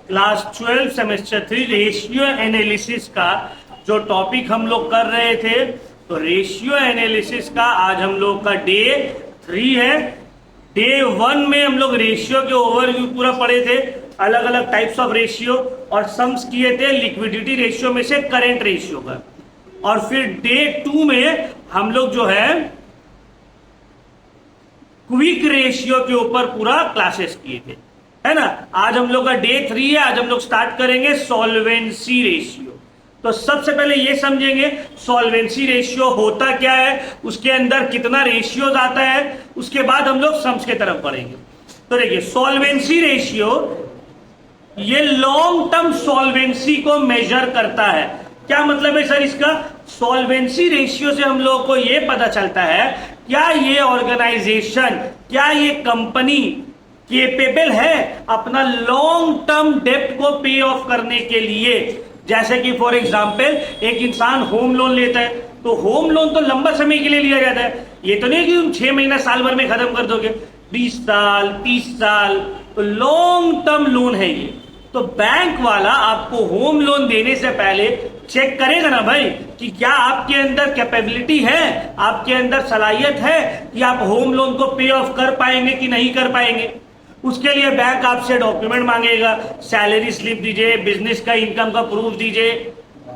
Class 12 semester 3 ratio analysis का जो topic हम लोग कर रहे थे, तो रेशियो एनालिसिस का आज हम लोग का डे 3 है। डे 1 में हम लोग रेशियो के ओवरव्यू पूरा पढ़े थे, अलग अलग टाइप्स ऑफ रेशियो, और सम्स किए थे लिक्विडिटी रेशियो में से करेंट रेशियो का। और फिर डे 2 में हम लोग जो है क्विक रेशियो के ऊपर पूरा क्लासेस किए थे, है ना। आज हम लोग का डे 3 है। आज हम लोग स्टार्ट करेंगे सॉल्वेंसी रेशियो। तो सबसे पहले ये समझेंगे सॉल्वेंसी रेशियो होता क्या है, उसके अंदर कितना रेशियोज आता है, उसके बाद हम लोग सम्स के तरफ बढ़ेंगे। तो देखिए सॉल्वेंसी रेशियो ये लॉन्ग टर्म सॉल्वेंसी को मेजर करता है। क्या मतलब है सर इसका? सॉल्वेंसी रेशियो से हम लोगों को यह पता चलता है क्या ये ऑर्गेनाइजेशन, क्या ये कंपनी केपेबल है अपना लॉन्ग टर्म डेब्ट को पे ऑफ करने के लिए। जैसे कि फॉर एग्जांपल एक इंसान होम लोन लेता है, तो होम लोन तो लंबा समय के लिए लिया जाता है। ये तो नहीं कि तुम 6 महीना साल भर में खत्म कर दोगे, 20 साल 30 साल, तो लॉन्ग टर्म लोन है ये। तो बैंक वाला आपको होम लोन देने से पहले चेक करेगा ना भाई कि क्या आपके अंदर कैपेबिलिटी है, आपके अंदर सलाहियत है कि आप होम लोन को पे ऑफ कर पाएंगे कि नहीं कर पाएंगे। उसके लिए बैंक आपसे डॉक्यूमेंट मांगेगा, सैलरी स्लिप दीजिए, बिजनेस का इनकम का प्रूफ दीजिए।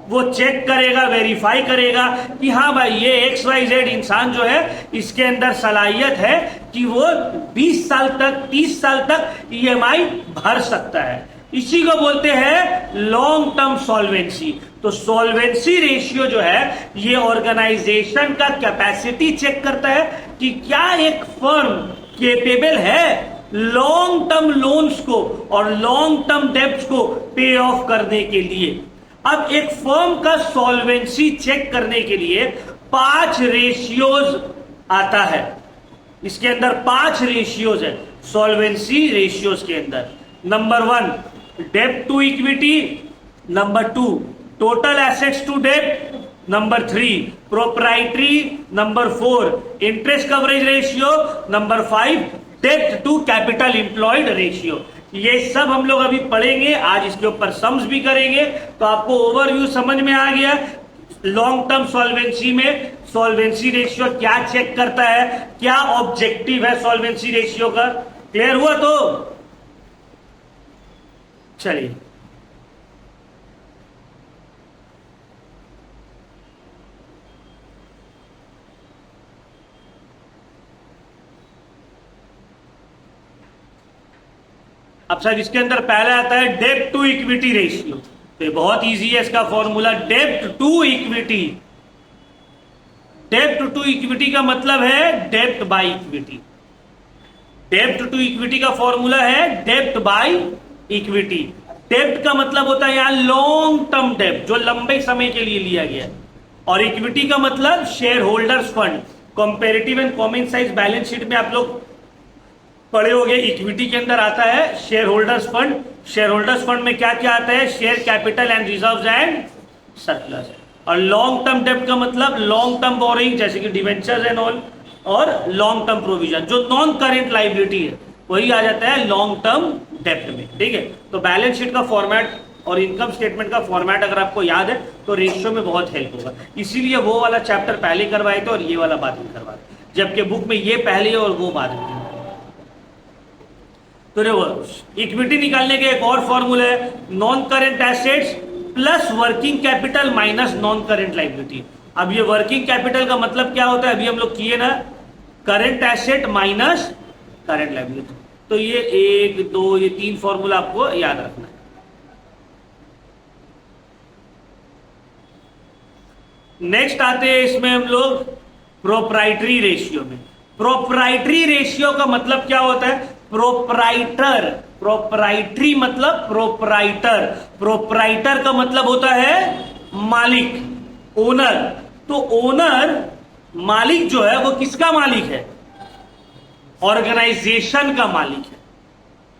वो चेक करेगा, वेरीफाई करेगा कि हाँ भाई ये XYZ इंसान जो है इसके अंदर सलाहियत है कि वो 20 साल तक 30 साल तक EMI भर सकता है। इसी को बोलते हैं लॉन्ग टर्म सॉल्वेंसी। तो सॉल्वेंसी रेशियो जो है ये ऑर्गेनाइजेशन का कैपेसिटी चेक करता है कि क्या एक फर्म केपेबल है लॉन्ग टर्म लोन्स को और लॉन्ग टर्म डेब्ट्स को पे ऑफ करने के लिए। अब एक फर्म का सॉल्वेंसी चेक करने के लिए 5 रेशियोज आता है। इसके अंदर 5 रेशियोज है सॉल्वेंसी रेशियोज के अंदर। नंबर 1 डेब्ट to equity, number 2 total assets to डेब्ट, number 3 proprietary, number 4 interest coverage ratio, number 5 डेब्ट टू कैपिटल एम्प्लॉयड रेशियो। ये सब हम लोग अभी पढ़ेंगे, आज इसके ऊपर सम्स भी करेंगे। तो आपको ओवरव्यू समझ में आ गया लॉन्ग टर्म सॉल्वेंसी में सॉल्वेंसी रेशियो क्या चेक करता है, क्या ऑब्जेक्टिव है सॉल्वेंसी रेशियो का। क्लियर हुआ? तो चलिए अब सर इसके अंदर पहले आता है डेब्ट टू इक्विटी रेशियो। तो ये बहुत इजी है इसका फॉर्मूला, डेब्ट टू इक्विटी। डेब्ट टू इक्विटी का मतलब है डेब्ट बाय इक्विटी। डेब्ट टू इक्विटी का फॉर्मूला है डेब्ट बाय इक्विटी। डेब्ट का मतलब होता है यहां लॉन्ग टर्म डेब्ट जो लंबे समय के लिए लिया गया, और इक्विटी का मतलब share holders fund. Comparative and common size balance sheet में आप लोग पढ़े होंगे, इक्विटी के अंदर आता है shareholders fund. Share holders fund में क्या क्या आता है? Share capital and reserves and surplus. और लॉन्ग टर्म डेब्ट का मतलब लॉन्ग टर्म बोरिंग जैसे कि डिवेंचर्स एंड ऑल, और लॉन्ग टर्म प्रोविजन जो नॉन करेंट लाइबिलिटी है वही आ जाता है लॉन्ग टर्म डेब्ट में। ठीक है, तो बैलेंस शीट का फॉर्मेट और इनकम स्टेटमेंट का फॉर्मेट अगर आपको याद है तो रेशियो में बहुत हेल्प होगा। इसीलिए वो वाला चैप्टर पहले करवाए थे और ये वाला बाद में करवाए, जबकि बुक में ये पहले और वो बाद में। तो देखो इक्विटी निकालने के एक और फॉर्मूला है non current assets plus working capital minus non current liability. अब ये वर्किंग कैपिटल का मतलब क्या होता है अभी हम लोग किए ना, current asset minus current liability. तो ये 1 2 ये 3 फॉर्मूला आपको याद रखना है। नेक्स्ट आते हैं इसमें हम लोग प्रोप्राइटरी रेशियो में। प्रोप्राइटरी रेशियो का मतलब क्या होता है? प्रोप्राइटर, प्रोप्राइटरी मतलब प्रोप्राइटर। प्रोप्राइटर का मतलब होता है मालिक, ओनर। तो ओनर मालिक जो है वो किसका मालिक है? ऑर्गेनाइजेशन का मालिक है।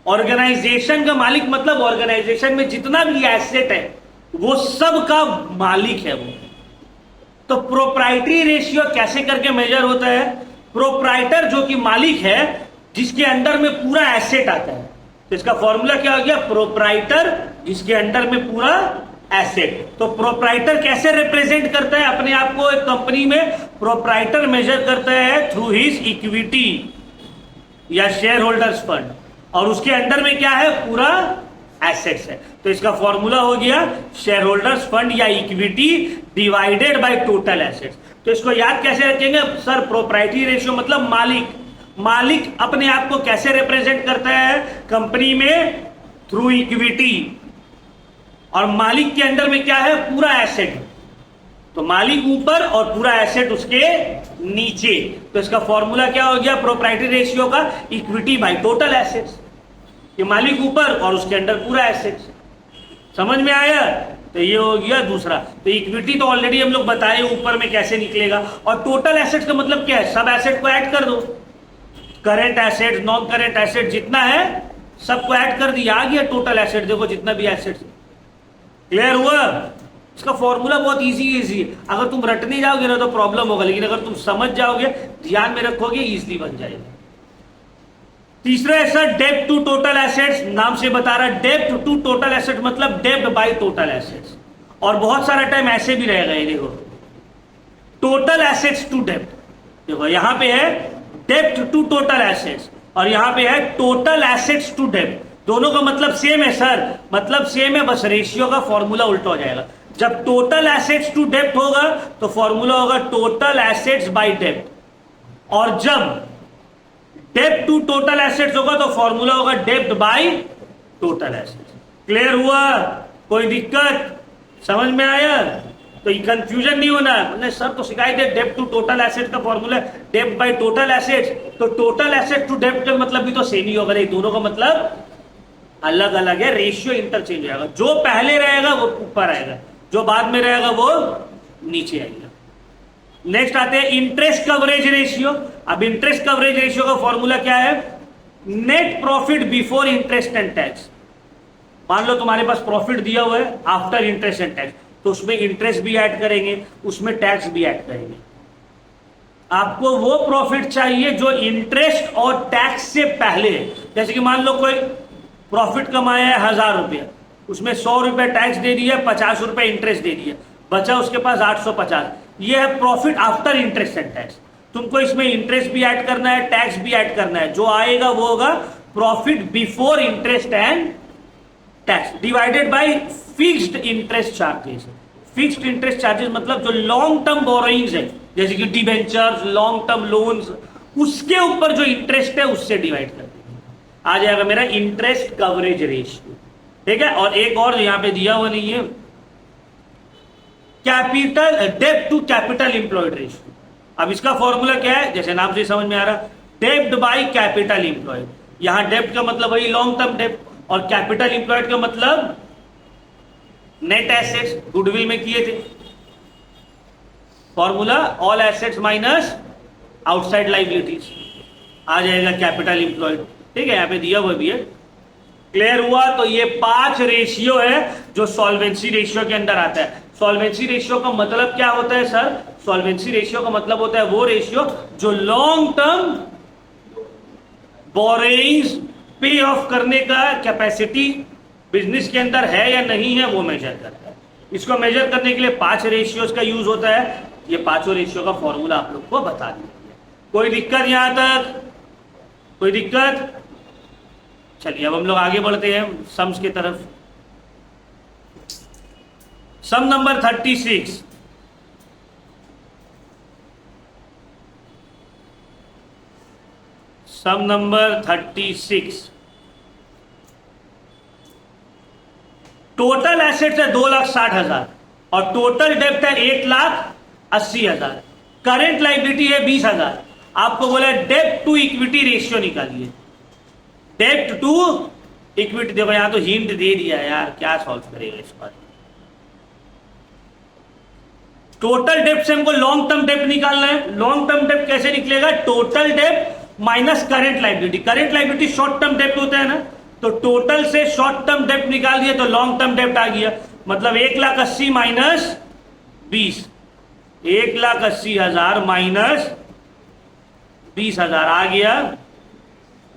ऑर्गेनाइजेशन का मालिक मतलब ऑर्गेनाइजेशन में जितना भी एसेट है वो सब का मालिक है वो। तो प्रोप्राइटरी रेशियो कैसे करके मेजर होता है? प्रोप्राइटर जो कि मालिक है, जिसके अंडर में पूरा एसेट आता है, तो इसका फॉर्मूला क्या हो गया, प्रोप्राइटर, जिसके अंडर में पूरा एसेट। तो प्रोप्राइटर कैसे रिप्रेजेंट करता है अपने आप को एक कंपनी में? प्रोप्राइटर मेजर करता है थ्रू हिज इक्विटी या शेयर होल्डर्स फंड, और उसके अंडर में क्या है, पूरा एसेट्स है। तो इसका फॉर्मूला हो गया शेयर होल्डर्स फंड या equity divided by total assets. तो इसको याद कैसे रखेंगे सर? प्रोप्राइटरी रेशियो मतलब मालिक अपने आप को कैसे रिप्रेजेंट करता है कंपनी में? थ्रू इक्विटी, और मालिक के अंडर में क्या है, पूरा एसेट। तो मालिक ऊपर और पूरा एसेट उसके नीचे। तो इसका फॉर्मूला क्या हो गया प्रोप्राइटरी रेशियो का? Equity by total assets. ये मालिक ऊपर और उसके अंडर पूरा एसेट्स। समझ में आया? तो ये हो गया दूसरा। तो इक्विटी तो ऑलरेडी हम लोग बताए ऊपर में कैसे निकलेगा, और टोटल एसेट्स का मतलब क्या है? सब एसेट को ऐड कर दो, current asset, non current asset जितना है सबको ऐड कर दिया, आ गया टोटल एसेट। देखो जितना भी एसेट। क्लियर हुआ? इसका फॉर्मूला बहुत इजी है। अगर तुम रटने जाओगे ना तो प्रॉब्लम होगा, लेकिन अगर तुम समझ जाओगे, ध्यान में रखोगे, इजीली बन जाएगा। तीसरा है सर डेब्ट टू टोटल एसेट्स। नाम से बता रहा है डेब्ट टू टोटल एसेट मतलब डेब्ट बाय टोटल एसेट्स। और बहुत सारा टाइम ऐसे भी रहेगा, ये देखो टोटल एसेट्स टू डेब्ट। देखो यहां पे है डेब्ट टू टोटल एसेट्स और यहां पे है टोटल एसेट्स टू डेब्ट। दोनों का मतलब सेम है सर, मतलब सेम है, बस रेशियो का फॉर्मूला उल्टा हो जाएगा। जब टोटल एसेट्स टू डेब्ट होगा तो फॉर्मूला होगा टोटल एसेट्स बाय डेब्ट, और जब डेब्ट टू टोटल एसेट्स होगा तो फॉर्मूला होगा डेब्ट बाय टोटल एसेट्स। क्लियर हुआ? कोई दिक्कत? समझ में आया? तो ये कंफ्यूजन नहीं होना। मैंने सर तो सिखाई दे डेब्ट टू टोटल एसेट का फॉर्मूला डेब्ट बाय टोटल एसेट्स, तो टोटल एसेट टू डेब्ट का मतलब भी तो सेम ही होगा। दोनों का मतलब अलग अलग है, रेशियो इंटरचेंज हो जाएगा। जो पहले रहेगा वो ऊपर आएगा, जो बाद में रहेगा वो नीचे आएगा। नेक्स्ट आते हैं इंटरेस्ट कवरेज रेशियो। अब इंटरेस्ट कवरेज रेशियो का फॉर्मूला क्या है? Net profit before interest and tax. मान लो तुम्हारे पास प्रॉफिट दिया हुआ है आफ्टर इंटरेस्ट एंड टैक्स, तो उसमें इंटरेस्ट भी ऐड करेंगे, उसमें टैक्स भी ऐड करेंगे। आपको वो प्रॉफिट चाहिए जो इंटरेस्ट और टैक्स से पहले है। जैसे कि मान लो कोई प्रॉफिट कमाया है 1000 रुपया, उसमें 100 रुपए टैक्स दे दिया, 50 रुपए इंटरेस्ट दे दिया, बचा उसके पास 850। ये है profit after interest and tax. तुमको इसमें इंटरेस्ट भी ऐड करना है, टैक्स भी ऐड करना है। जो आएगा वो होगा profit before interest and tax divided by fixed interest charges. Fixed interest charges मतलब जो लॉन्ग टर्म बोरोइंग्स है, जैसे कि डिबेंचर्स, लॉन्ग टर्म लोन्स, उसके ऊपर जो इंटरेस्ट है उससे डिवाइड कर देंगे। आ जाएगा मेरा इंटरेस्ट कवरेज रेशियो। ठीक है? और एक और यहां पे दिया हुआ नहीं है, कैपिटल डेब्ट टू कैपिटल इंप्लॉयड रेशियो। अब इसका फॉर्मूला क्या है? जैसे नाम से समझ में आ रहा, डेब्ट बाय कैपिटल इंप्लॉयड। यहां डेब्ट का मतलब वही लॉन्ग टर्म डेब्ट, और कैपिटल इंप्लॉयड का मतलब नेट एसेट्स, गुडविल में किए थे formula, all assets minus outside liabilities. आ जाएगा कैपिटल इंप्लॉयड। ठीक है? यहां पे दिया हुआ भी है। क्लियर हुआ? तो ये 5 रेशियो है जो सॉल्वेंसी रेशियो के अंदर आता है। सॉल्वेंसी रेशियो का मतलब क्या होता है सर? सॉल्वेंसी रेशियो का मतलब होता है वो रेशियो जो लॉन्ग टर्म बोरोइंग्स पे ऑफ करने का कैपेसिटी बिजनेस के अंदर है या नहीं है, वो मेजर करता है। इसको मेजर करने के लिए 5 रेशियोज का यूज होता है। ये 5 रेशियो का फॉर्मूला आप लोग को बता दिया। कोई दिक्कत यहां तक? कोई दिक्कत? चलिए अब हम लोग आगे बढ़ते हैं सम्स की तरफ। सम नंबर 36। सम नंबर 36। टोटल एसेट्स है 2,60,000 और टोटल डेब्ट है 1,80,000। करेंट लाइबिलिटी है 20,000। आपको बोला डेब्ट टू इक्विटी रेशियो निकालिए। डेब्ट टू इक्विटी, देखो यहां तो हिंट दे दिया यार, क्या सॉल्व करेगा इस पर। टोटल डेब्ट से हमको लॉन्ग टर्म डेब्ट निकालना है। लॉन्ग टर्म डेब्ट कैसे निकलेगा? टोटल डेब्ट minus current liability. Current liability short term डेब्ट होता है ना, तो टोटल से शॉर्ट टर्म डेब्ट निकाल दिया तो लॉन्ग टर्म डेब्ट आ गया। मतलब 1,80,000 माइनस 20, 1,80,000 माइनस 20,000 आ गया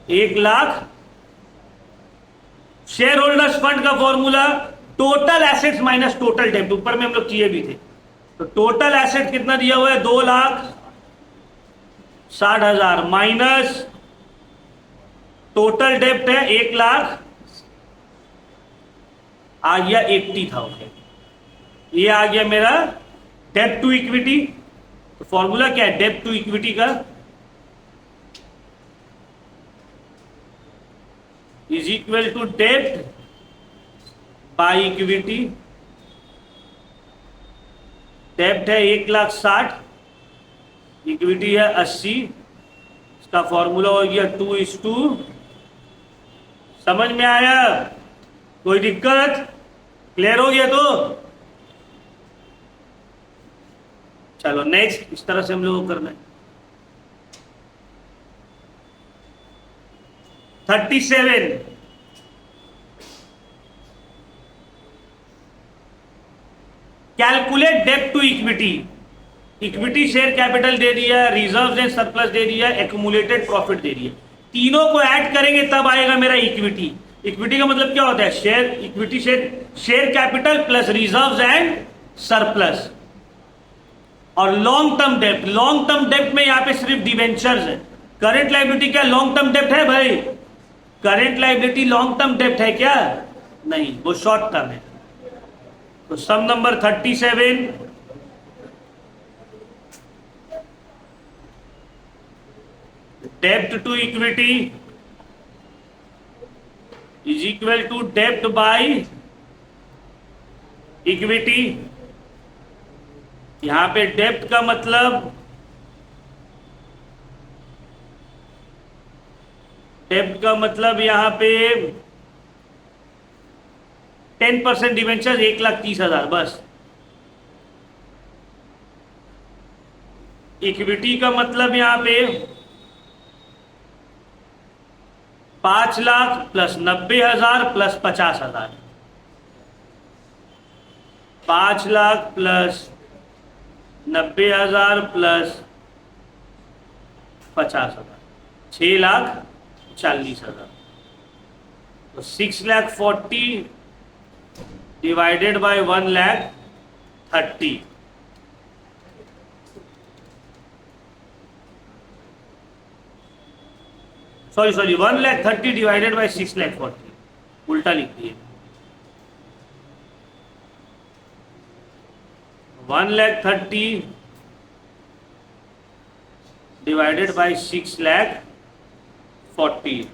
1,00,000 शेयर होल्डर्स फंड का formula total assets minus total डेब्ट, ऊपर में हम लोग किए भी थे। तो टोटल एसेट कितना दिया हुआ है, 2,60,000 माइनस टोटल डेब्ट है 1,00,000, आ गया 80,000। ये आ गया मेरा डेब्ट टू इक्विटी। तो फॉर्मूला क्या है डेब्ट टू इक्विटी का, इज इक्वल टू डेब्ट बाई इक्विटी। डेब्ट है 1,60,000, इक्विटी है 80, इसका फॉर्मूला हो गया 2:2। समझ में आया, कोई दिक्कत, क्लियर हो गया? तो चलो नेक्स्ट, इस तरह से हम लोगों को करना है। 37, कैलकुलेट डेब्ट to equity. Equity share capital दे दिया, रिजर्व्स एंड सरप्लस दे दिया, एक्यूमुलेटेड प्रॉफिट दे दिया। तीनों को ऐड करेंगे तब आएगा मेरा इक्विटी। इक्विटी का मतलब क्या होता है, share equity share capital plus reserves and surplus. और लॉन्ग टर्म डेब्ट, लॉन्ग टर्म डेब्ट में यहां पे सिर्फ डिवेंचर्स है। करंट लायबिलिटी क्या लॉन्ग टर्म डेब्ट है भाई? करंट लायबिलिटी लॉन्ग टर्म डेब्ट है क्या? नहीं, वो शॉर्ट टर्म है। तो सम नंबर 37, डेब्ट to equity is equal to डेब्ट बाय इक्विटी। यहां पे डेब्ट का मतलब यहां पे 10% डिवेंचर 1,30,000 बस। इक्विटी का मतलब यहां पे 5 lakh plus 90,000 plus 50,000। 5 lakh plus 90,000 plus 50,000, 6,40,000। तो 6,40,000 divided by 1,30,000। Sorry 1,30,000 divided by 6,40,000, उल्टा लिख दिए। 1,30,000 डिवाइडेड बाय 6,40,000,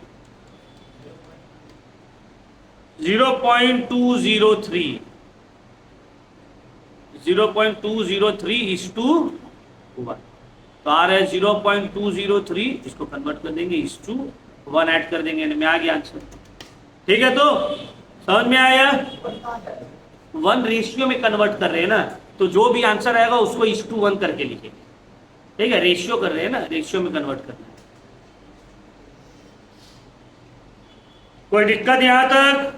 0.203 1। तो आ रहा है 0.203, इसको कन्वर्ट कर देंगे इस टू 1 ऐड कर देंगे, में आ गया आंसर। ठीक है, तो समझ में आया? 1 रेशियो में कन्वर्ट कर रहे हैं ना, तो जो भी आंसर आएगा उसको इस टू 1 करके लिखेंगे। ठीक है, रेशियो कर रहे हैं ना, रेशियो में कन्वर्ट करना है। कोई दिक्कत यहां तक?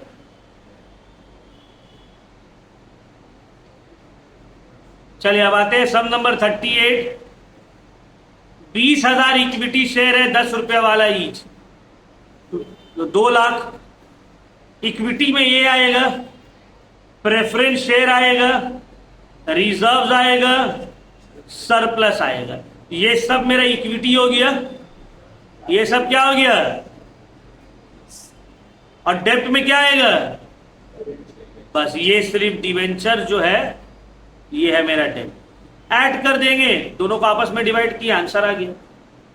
चलिए अब आते हैं सम नंबर 38। 20,000 इक्विटी शेयर है 10 रुपए वाला ईच, तो 2 लाख। इक्विटी में ये आएगा, प्रेफरेंस शेयर आएगा, रिजर्व्स आएगा, सरप्लस आएगा। ये सब मेरा इक्विटी हो गया, ये सब क्या हो गया? और डेब्ट में क्या आएगा? बस ये सिर्फ डिवेंचर जो है ये है मेरा डेब्ट। ऐड कर देंगे, दोनों को आपस में डिवाइड किया, आंसर आ गया।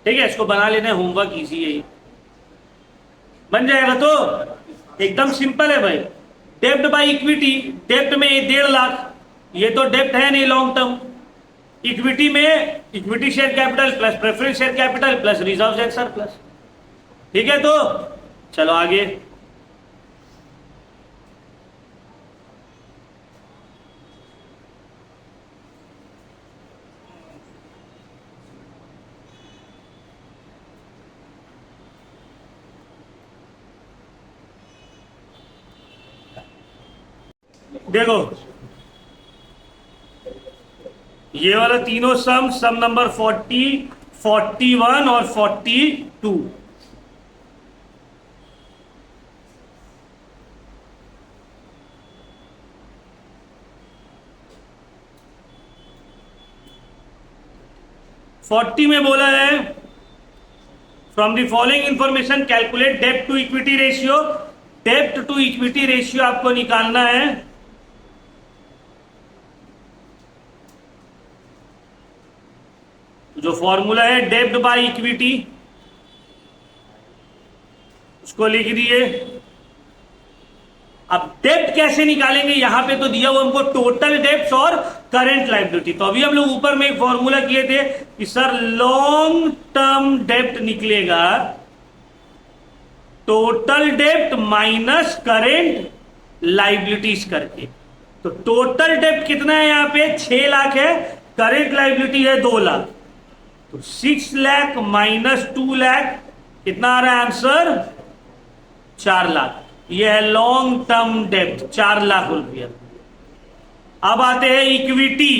ठीक है, इसको बना लेना, होमवर्क इजी है, बन जाएगा। तो एकदम सिंपल है भाई। डेब्ट बाय इक्विटी, डेब्ट में 1.5 लाख, ये तो डेब्ट है नहीं लॉन्ग टर्म। इक्विटी में equity share capital plus preference share capital plus reserve and surplus. ठीक है, तो चलो आगे। देखो ये वाला तीनों सम नंबर 40, 41 और 42। 40 में बोला है from the following information calculate डेब्ट टू इक्विटी रेशियो। डेब्ट टू इक्विटी रेशियो आपको निकालना है। जो फॉर्मूला है डेब्ट बाय इक्विटी, उसको लिख दिए। अब डेब्ट कैसे निकालेंगे, यहां पे तो दिया हुआ हमको टोटल डेब्ट्स और करंट लायबिलिटी। तो अभी हम लोग ऊपर में एक फॉर्मूला किए थे कि सर लॉन्ग टर्म डेब्ट निकलेगा टोटल डेब्ट माइनस करेंट लायबिलिटीज करके। तो टोटल डेब्ट कितना है, यहां पे 6 लाख है, करेंट लायबिलिटी है 2 लाख, तो 6 लाख माइनस 2 लाख कितना आ रहा है आंसर, 4 लाख। यह है लॉन्ग टर्म डेब्ट, 4 लाख रुपया। अब आते हैं इक्विटी।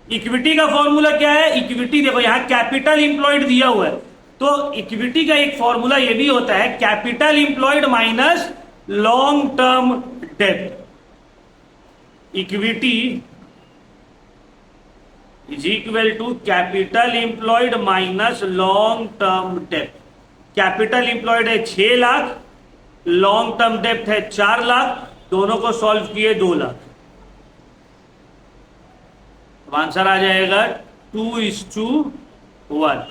इक्विटी का फॉर्मूला क्या है, इक्विटी देखो यहां कैपिटल इंप्लॉयड दिया हुआ है, तो इक्विटी का एक फॉर्मूला यह भी होता है capital employed minus long term डेब्ट। Equity is equal to capital employed minus long term डेब्ट। कैपिटल इंप्लॉयड है 6 लाख, लॉन्ग टर्म डेब्ट है 4 लाख, दोनों को सॉल्व किए 2 लाख। अब आंसर आ जाएगा 2:1।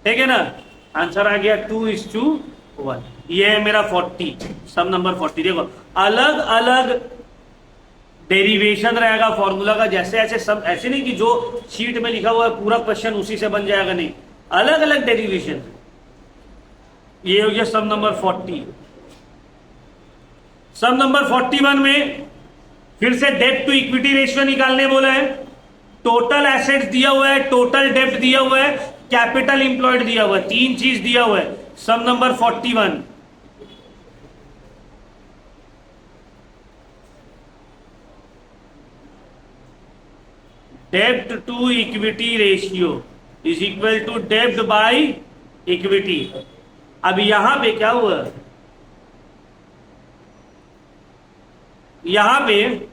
ठीक है ना, आंसर आ गया 2:1। ये है मेरा 40, सम नंबर 40। देखो अलग अलग डेरिवेशन रहेगा फॉर्मूला का, जैसे ऐसे सब ऐसे नहीं कि जो शीट में लिखा हुआ है पूरा क्वेश्चन उसी से बन जाएगा, नहीं, अलग अलग डेरिवेशन। ये हो गया सम नंबर 40। सम नंबर 41 में फिर से डेब्ट टू इक्विटी रेशियो निकालने बोला है। टोटल एसेट्स दिया हुआ है, टोटल डेब्ट दिया हुआ है, कैपिटल इंप्लॉयड दिया हुआ है, 3 चीज दिया हुआ है। सम नंबर 41, डेब्ट to equity ratio is equal to डेब्ट बाय इक्विटी। अब यहां पे क्या हुआ, यहां पे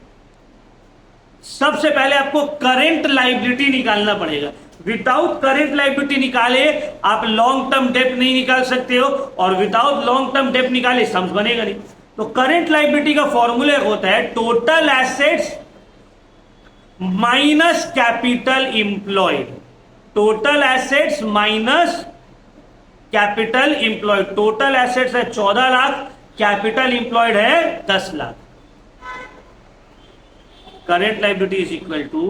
सबसे पहले आपको करंट लायबिलिटी निकालना पड़ेगा। विदाउट करंट लायबिलिटी निकाले आप लॉन्ग टर्म डेब्ट नहीं निकाल सकते हो, और विदाउट लॉन्ग टर्म डेब्ट निकाले सम्स बनेगा नहीं। तो करंट लायबिलिटी का फॉर्मूला होता है total assets minus capital employed. Total assets minus capital employed. Total assets है 14 लाख, कैपिटल इंप्लॉयड है 10 lakh. Current liability is equal to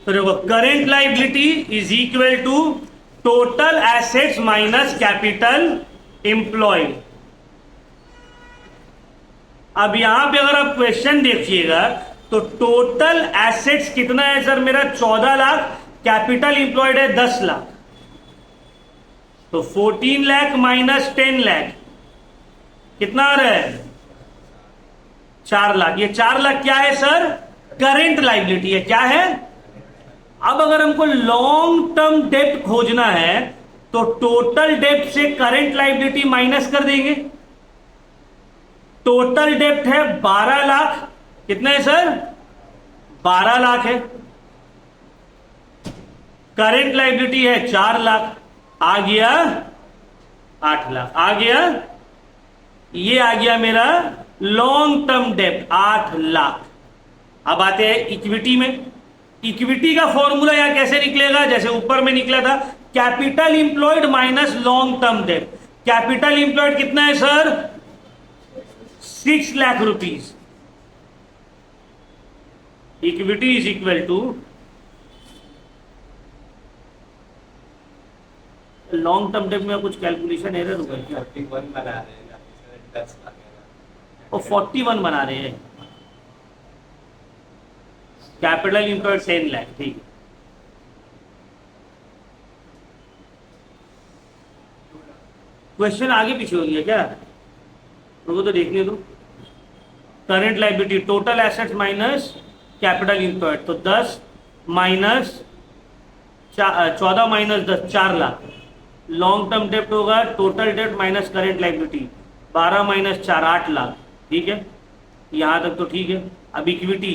तो देखो current liability is equal to total assets minus capital employed. अब यहां पे अगर आप क्वेश्चन देखिएगा तो टोटल एसेट्स कितना है सर मेरा 14 लाख, कैपिटल एम्प्लॉयड है 10 लाख, तो 14 लाख माइनस 10 लाख कितना आ रहा है 4 लाख। ये 4 लाख क्या है सर, करेंट लायबिलिटी है। क्या है, अब अगर हमको लॉन्ग टर्म डेब्ट खोजना है तो टोटल डेब्ट से करंट लायबिलिटी माइनस कर देंगे। टोटल डेब्ट है 12 लाख, कितना है सर 12 लाख है, करंट लायबिलिटी है 4 लाख, आ गया 8 लाख, आ गया, ये आ गया मेरा लॉन्ग टर्म डेब्ट 8 लाख। अब आते हैं इक्विटी में। इक्विटी का फॉर्मूला यहां कैसे निकलेगा, जैसे ऊपर में निकला था capital employed minus long term डेब्ट। कैपिटल इंप्लॉयड कितना है sir 6 lakh rupees. Equity is equal to long term डेब्ट में कुछ कैलकुलेशन एरर होगा क्या, 41 बना रहे हैं, और 41 बना रहे हैं, कैपिटल इंप्लॉयड 10 लाख, ठीक है। क्वेश्चन आगे पीछे हो गया क्या, तो वो तो देखने दो। Current liability total assets minus capital employed, तो 10 minus 14 minus 10 4 lakh. Long term डेप्ट होगा टोटल डेप्ट minus current liability, 12 minus 4 8 lakh. ठीक है, यहां तक तो ठीक है। अब equity,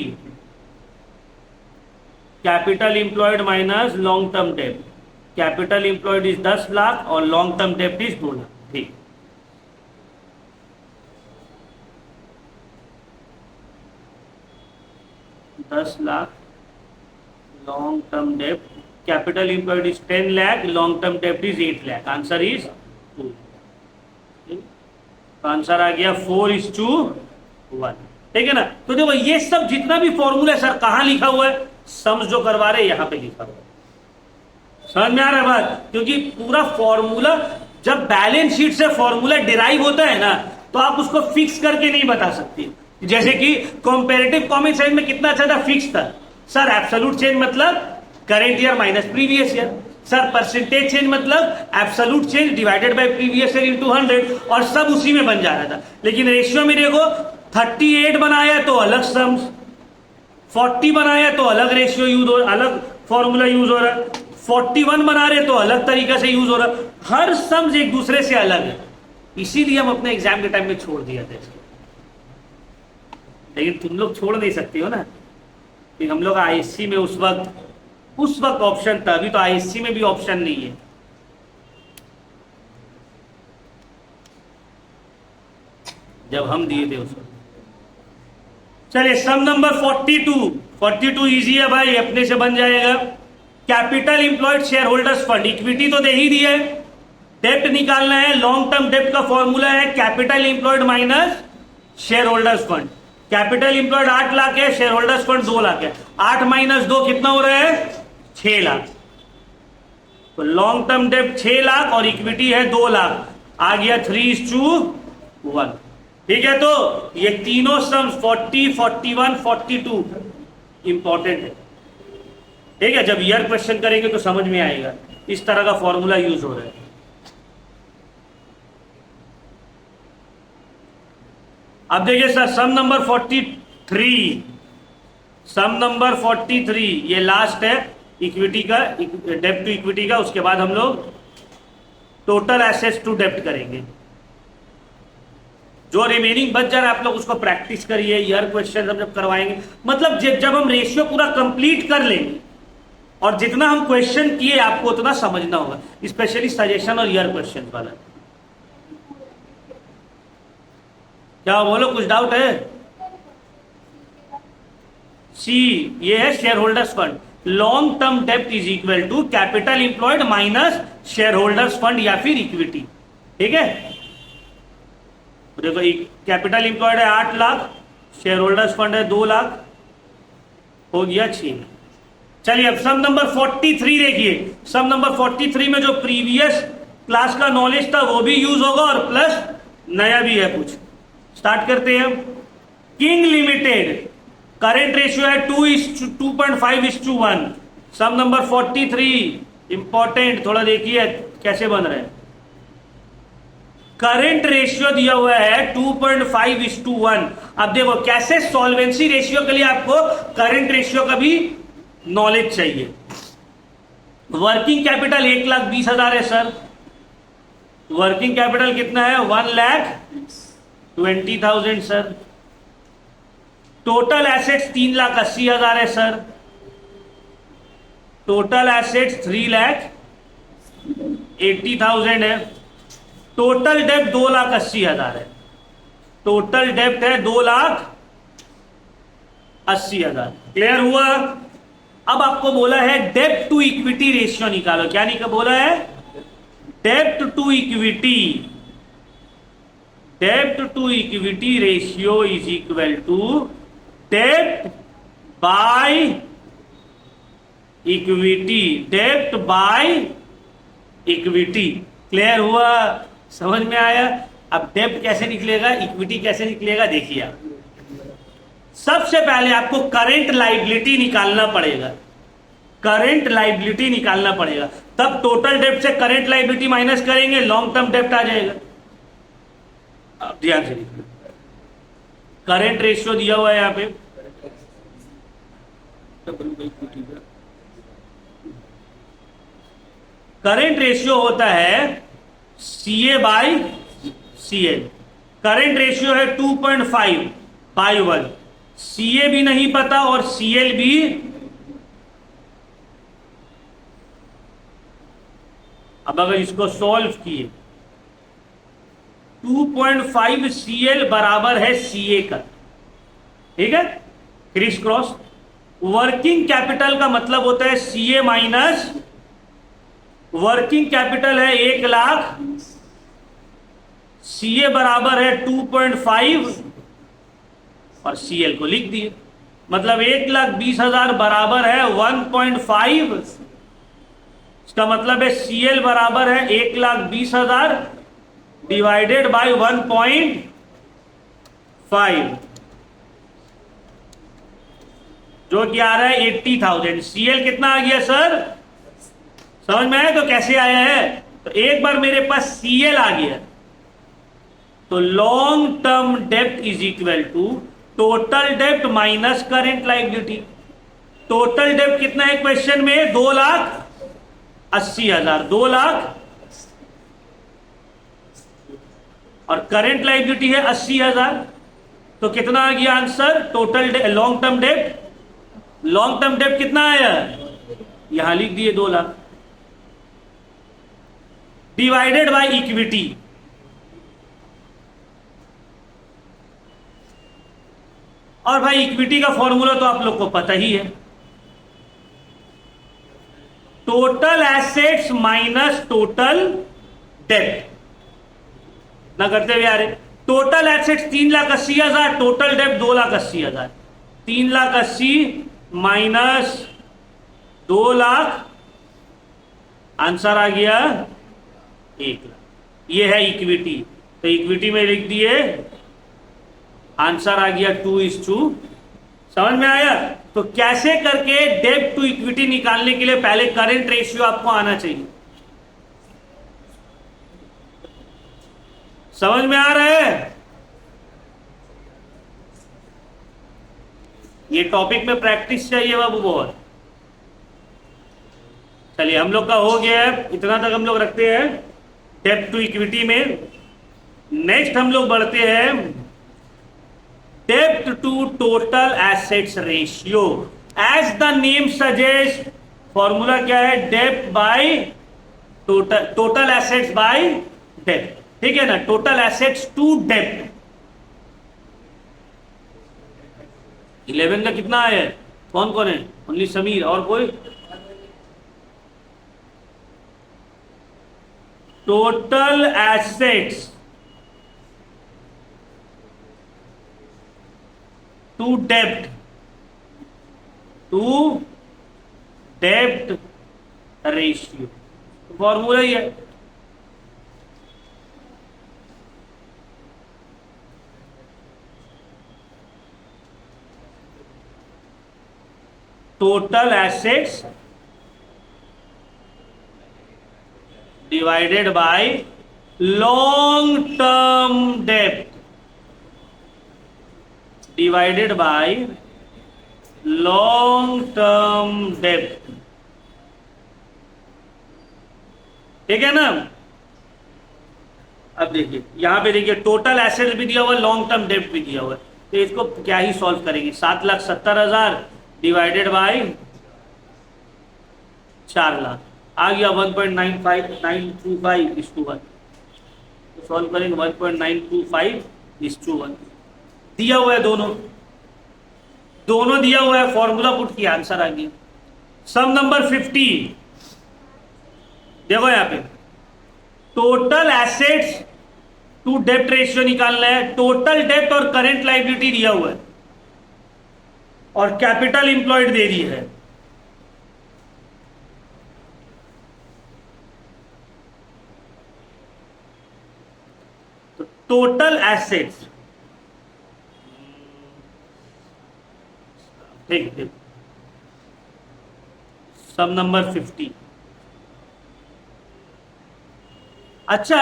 capital employed minus long term डेप्ट, कैपिटल इंप्लॉयड इज 10 लाख और लॉन्ग टर्म डेप्ट इज 2 लाख। ठीक, $10 लाख, लॉन्ग टर्म डेप्ट, capital employed is 10 lakh, long term डेप्ट is 8 lakh. Answer is 2। Answer आ गया 4:1। ठीक है ना। तो देखो ये सब जितना भी फॉर्मूला है सर कहां लिखा हुआ है, सम्स जो करवा रहे यहां पे लिखा हुआ है। समझ में आ रहा है बात? क्योंकि पूरा फॉर्मूला जब बैलेंस शीट से फॉर्मूला डिराइव होता है ना, तो आप उसको फिक्स करके नहीं बता सकते। जैसे कि कंपैरेटिव कॉमन साइंस में कितना अच्छा था, फिक्स था सर। एब्सोल्यूट चेंज मतलब current year minus previous year. Sir percentage change मतलब absolute change divided by previous year into 100, और सब उसी में बन जा रहा था। लेकिन रेशियो में देखो 38 बनाया तो अलग सम्स, 40 बनाया तो अलग रेशियो यूज हो, अलग फॉर्मूला यूज हो रहा है, 41 बना रहे तो अलग तरीका से यूज हो रहा है। हर सम्स एक दूसरे से अलग है, इसीलिए हम अपने एग्जाम के टाइम में छोड़ दिया था इसको। लेकिन तुम लोग छोड़ नहीं सकते हो ना, कि हम लोग आईएससी में उस वक्त ऑप्शन था, अभी तो आईएससी में भी ऑप्शन नहीं है। जब हम दिए थे उसको। चलिए सम नंबर 42 इजी है भाई, अपने से बन जाएगा। Capital employed share holders fund, equity तो दे ही दिया है, डेप्ट निकालना है। लॉन्ग टर्म डेप्ट का फॉर्मूला है capital employed minus shareholders fund. Capital employed 8 lakh है, शेयर होल्डर्स फंड 2 लाख है। 8 माइनस 2 कितना हो रहा है, 6 लाख। तो लॉन्ग टर्म डेप्ट 6 लाख और इक्विटी है 2 लाख, आ गया 3:1। ठीक है, तो ये तीनों सम्स 40, 41, 42 इंपॉर्टेंट है। ठीक है, जब ईयर क्वेश्चन करेंगे तो समझ में आएगा, इस तरह का फॉर्मूला यूज हो रहा है। अब देखिए सर सम नंबर 43, सम नंबर 43 ये लास्ट है इक्विटी का, डेप्ट टू इक्विटी का। उसके बाद हम लोग टोटल एसेट्स टू डेप्ट करेंगे। जो रिमेनिंग बच जा रहा है आप लोग उसको प्रैक्टिस करिए, ईयर क्वेश्चन हम जब करवाएंगे, मतलब जब हम रेशियो पूरा कंप्लीट कर लेंगे और जितना हम क्वेश्चन किए आपको उतना समझना होगा, स्पेशली सजेशन और ईयर क्वेश्चन वाला। क्या बोलो, कुछ डाउट है? सी ये है shareholders fund. Long term डेप्ट is equal to capital employed minus shareholders fund या फिर इक्विटी। ठीक है, देखो कैपिटल इंप्लॉयड है 8 लाख, शेयर होल्डर्स फंड है 2 लाख, हो गया 6 लाख। चलिए अब सम नंबर 43 देखिए। सम नंबर 43 में जो प्रीवियस क्लास का नॉलेज था वो भी यूज होगा और प्लस नया भी है कुछ। स्टार्ट करते हैं। किंग लिमिटेड करेंट रेशियो है 2:5:1। सम नंबर 43 इंपॉर्टेंट, थोड़ा देखिए कैसे बन रहा है। करंट रेशियो दिया हुआ है 2.5:1। अब देखो कैसे, सॉल्वेंसी रेशियो के लिए आपको करंट रेशियो का भी नॉलेज चाहिए। वर्किंग कैपिटल 1,20,000 है सर। वर्किंग कैपिटल कितना है, 1,20,000 सर। टोटल एसेट्स 3,80,000 है सर। टोटल एसेट्स 3,80,000 है। टोटल डेप्ट 2,80,000 है। टोटल डेप्ट है 2,80,000। क्लियर हुआ? अब आपको बोला है डेप्ट टू इक्विटी रेशियो निकालो। क्या बोला है? डेप्ट to equity, dept to equity ratio is equal to dept by equity, dept by equity. Clear हुआ? समझ में आया? अब डेप्ट कैसे निकलेगा, इक्विटी कैसे निकलेगा, देखिए आप। सबसे पहले आपको करंट लायबिलिटी निकालना पड़ेगा। करंट लायबिलिटी निकालना पड़ेगा, तब टोटल डेप्ट से करंट लायबिलिटी माइनस करेंगे, लॉन्ग टर्म डेप्ट आ जाएगा। अब ध्यान से देखिए, करंट रेशियो दिया हुआ है यहां पे करंट रेशियो होता है CA by CL। Current ratio है 2.5/1। CA भी नहीं पता और CL भी। अब अगर इसको सॉल्व किए 2.5 CL बराबर है CA का, ठीक है, क्रिस क्रॉस। वर्किंग कैपिटल का मतलब होता है CA माइनस वर्किंग कैपिटल है 1,00,000, CA बराबर है 2.5 और CL को लिख दिए। मतलब 1,20,000 बराबर है 1.5। इसका मतलब है CL बराबर है 1,20,000 डिवाइडेड बाय 1.5, जो कि आ रहा है 80,000। CL कितना आ गया सर? समझ में आया? तो कैसे आया है? तो एक बार मेरे पास CL आ गया तो लॉन्ग टर्म डेप्ट इज इक्वल टू टोटल डेप्ट माइनस करेंट लायबिलिटी। टोटल डेप्ट कितना है क्वेश्चन में? 2,80,000। 2,00,000 और करेंट लायबिलिटी है 80,000। तो कितना आ गया आंसर? टोटल लॉन्ग टर्म डेप्ट, लॉन्ग टर्म डेप्ट कितना आया? यहां लिख दिए 2,00,000 डिवाइडेड बाय इक्विटी। और भाई इक्विटी का फॉर्मूला तो आप लोग को पता ही है, टोटल एसेट्स माइनस टोटल डेप्ट। ना करते हुए आ रहे, टोटल एसेट्स 3,80,000, टोटल डेप्ट 2,80,000। 3,80,000 माइनस 2,00,000, आंसर आ गया 1,00,000। ये है इक्विटी। तो इक्विटी में लिख दिए, आंसर आ गया 2:2। समझ में आया? तो कैसे करके डेब्ट टू इक्विटी निकालने के लिए पहले करंट रेशियो आपको आना चाहिए। समझ में आ रहा है? ये टॉपिक में प्रैक्टिस चाहिए बाबू बहुत। चलिए हम लोग का हो गया है, इतना तक हम लोग रखते हैं डेब्ट टू इक्विटी में। नेक्स्ट हम लोग बढ़ते हैं डेब्ट to total assets ratio. As the name suggest, formula क्या है? डेब्ट by total, total assets bye डेब्ट, ठीक है ना? टोटल एसेट्स टू डेब्ट। 11 का कितना है? कौन कौन है? ओनली समीर, और कोई? टोटल एसेट्स टू डेब्ट, टू डेब्ट रेशियो, फॉर्मूला ही है। Total assets divided by long term डेब्ट डिवाइडेड बाय लॉन्ग टर्म डेब्ट, ठीक है ना? अब देखिए यहां पे देखिए टोटल एसेट्स भी दिया हुआ है, लॉन्ग टर्म डेब्ट भी दिया हुआ है। तो इसको क्या ही सॉल्व करेंगे? 7,70,000 डिवाइडेड बाय 4,00,000 आ गया 1.925:1। तो सॉल्व करेंगे 1.925:1। दिया हुआ है, दोनों दिया हुआ है, फॉर्मूला पुट किया, आंसर आ गया। सम नंबर 50 देखो यहां पे टोटल एसेट्स टू डेब्ट रेशियो निकालना है। टोटल डेब्ट और करंट लायबिलिटी दिया हुआ है और कैपिटल इंप्लॉयड दे दी है। तो टोटल एसेट्स, ठीक है, सम नंबर 50। अच्छा,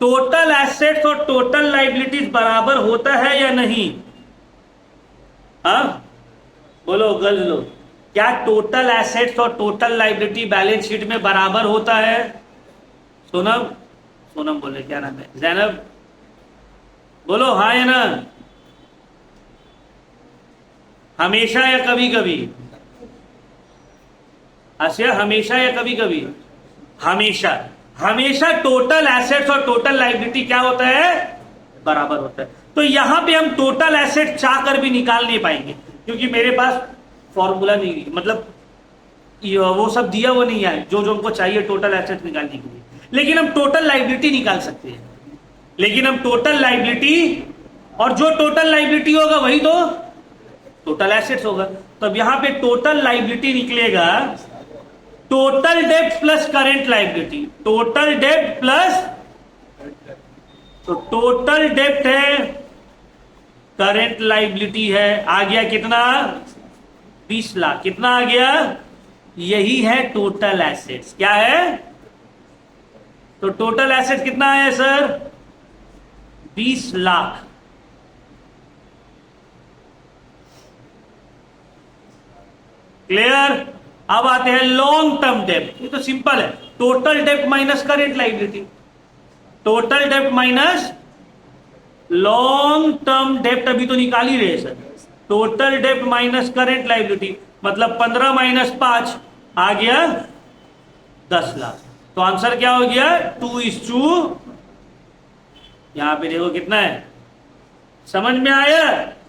टोटल एसेट्स और टोटल लायबिलिटीज बराबर होता है या नहीं? हाँ, बोलो गर्ल्स लोग, क्या टोटल एसेट्स और टोटल लाइबिलिटी बैलेंस शीट में बराबर होता है? सोनम, सोनम बोले, क्या नाम है, जैनब, बोलो हाँ या ना? हमेशा या कभी कभी? अच्छा, हमेशा या कभी कभी? हमेशा। हमेशा टोटल एसेट्स और टोटल लाइबिलिटी क्या होता है? बराबर होता है। तो यहां पे हम टोटल एसेट चाह कर भी निकाल नहीं पाएंगे, क्योंकि मेरे पास फॉर्मूला नहीं, मतलब वो सब दिया वो नहीं है जो जो हमको चाहिए टोटल एसेट निकालने के लिए। लेकिन हम टोटल लाइबिलिटी निकाल सकते हैं, लेकिन हम टोटल लाइबिलिटी, और जो टोटल लाइबिलिटी होगा वही तो टोटल एसेट्स होगा। तो अब यहां पे टोटल लाइबिलिटी निकलेगा टोटल डेब्ट प्लस करेंट लाइबिलिटी, टोटल डेब्ट प्लस, तो टोटल डेब्ट है, करेंट लाइबिलिटी है, आ गया कितना? 20 लाख। कितना आ गया? यही है टोटल एसेट्स। क्या है? तो टोटल एसेट कितना है सर? 20 लाख। क्लियर? अब आते हैं लॉन्ग टर्म डेब्ट। ये तो सिंपल है, टोटल डेब्ट माइनस करेंट लाइबिलिटी, टोटल डेब्ट माइनस लॉन्ग टर्म डेब्ट, अभी तो निकाल ही रहे सर। टोटल डेब्ट माइनस करेंट लाइबिलिटी, मतलब 15 माइनस 5 आ गया 10 लाख। तो आंसर क्या हो गया? 2:, यहां पे देखो कितना है, समझ में आया?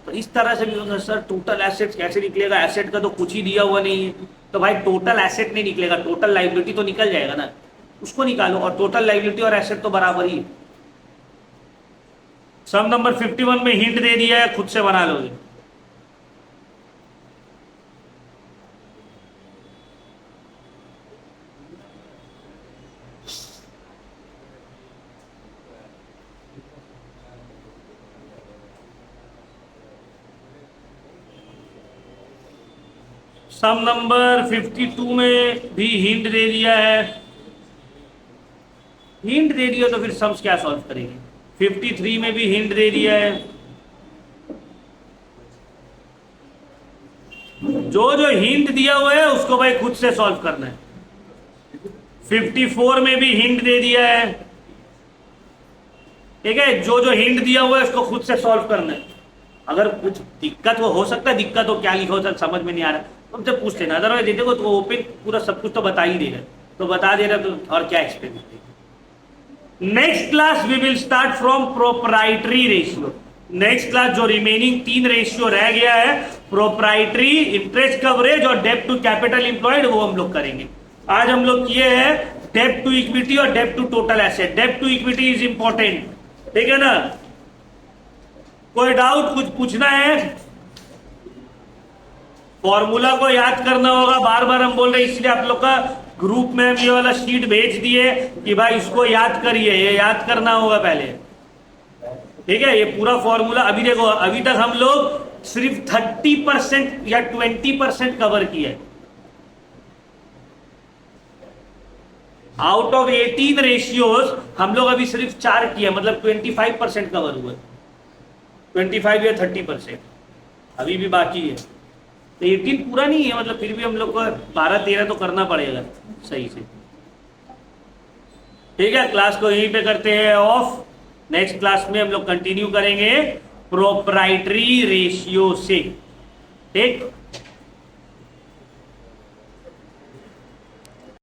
तो इस तरह से भी होगा सर, टोटल एसेट कैसे निकलेगा? एसेट का तो कुछ ही दिया हुआ नहीं है, तो भाई टोटल एसेट नहीं निकलेगा, टोटल लाइबिलिटी तो निकल जाएगा ना, उसको निकालो। और टोटल लाइबिलिटी और एसेट तो बराबर ही है। सम नंबर 51 में हिंट दे दिया है, खुद से बना लोगे। सम नंबर 52 में भी हिंट दे दिया है। हिंट दे दिया तो फिर सम्स क्या सॉल्व करेंगे? 53 में भी हिंट दे दिया है। जो जो हिंट दिया हुआ है उसको भाई खुद से सॉल्व करना है। 54 में भी हिंट दे दिया है, ठीक है? जो जो हिंट दिया हुआ है उसको खुद से सॉल्व करना है। अगर कुछ दिक्कत हो सकता है, दिक्कत हो क्या लिखा हो समझ में नहीं आ रहा, तुमसे पूछ लेना, अदरवाइज देखो तो ओपन पूरा सब कुछ तो बता ही देगा, तो बता दे रहा तो और क्या expect. Next class we will start from proprietary ratio. Next class जो रिमेनिंग 3 रेशियो रह गया है, प्रोप्राइटरी, इंटरेस्ट कवरेज और डेब्ट टू कैपिटल इंप्लॉयड, वो हम लोग करेंगे। आज हम लोग किए हैं डेब्ट टू इक्विटी और डेब्ट टू टोटल एसेट। डेब्ट टू इक्विटी इज इंपॉर्टेंट, ठीक है ना? कोई डाउट, कुछ पूछना है? फॉर्मूला को याद करना होगा, बार बार हम बोल रहे हैं, इसलिए आप लोग का ग्रुप में हम ये वाला शीट भेज दिए कि भाई इसको याद करिए, ये याद करना होगा पहले, ठीक है? ये पूरा फॉर्मूला अभी देखो, अभी तक हम लोग सिर्फ 30% या 20% कवर किया। आउट ऑफ 18 रेशियोज हम लोग अभी सिर्फ 4 किया, मतलब 25% कवर हुआ, 25 या 30% अभी भी बाकी है। तो 18 पूरा नहीं है, मतलब फिर भी हम लोग को 12-13 तो करना पड़ेगा सही से, ठीक है? क्लास को यहीं पे करते हैं ऑफ। नेक्स्ट क्लास में हम लोग कंटिन्यू करेंगे प्रोप्राइटरी रेशियो से, ठीक?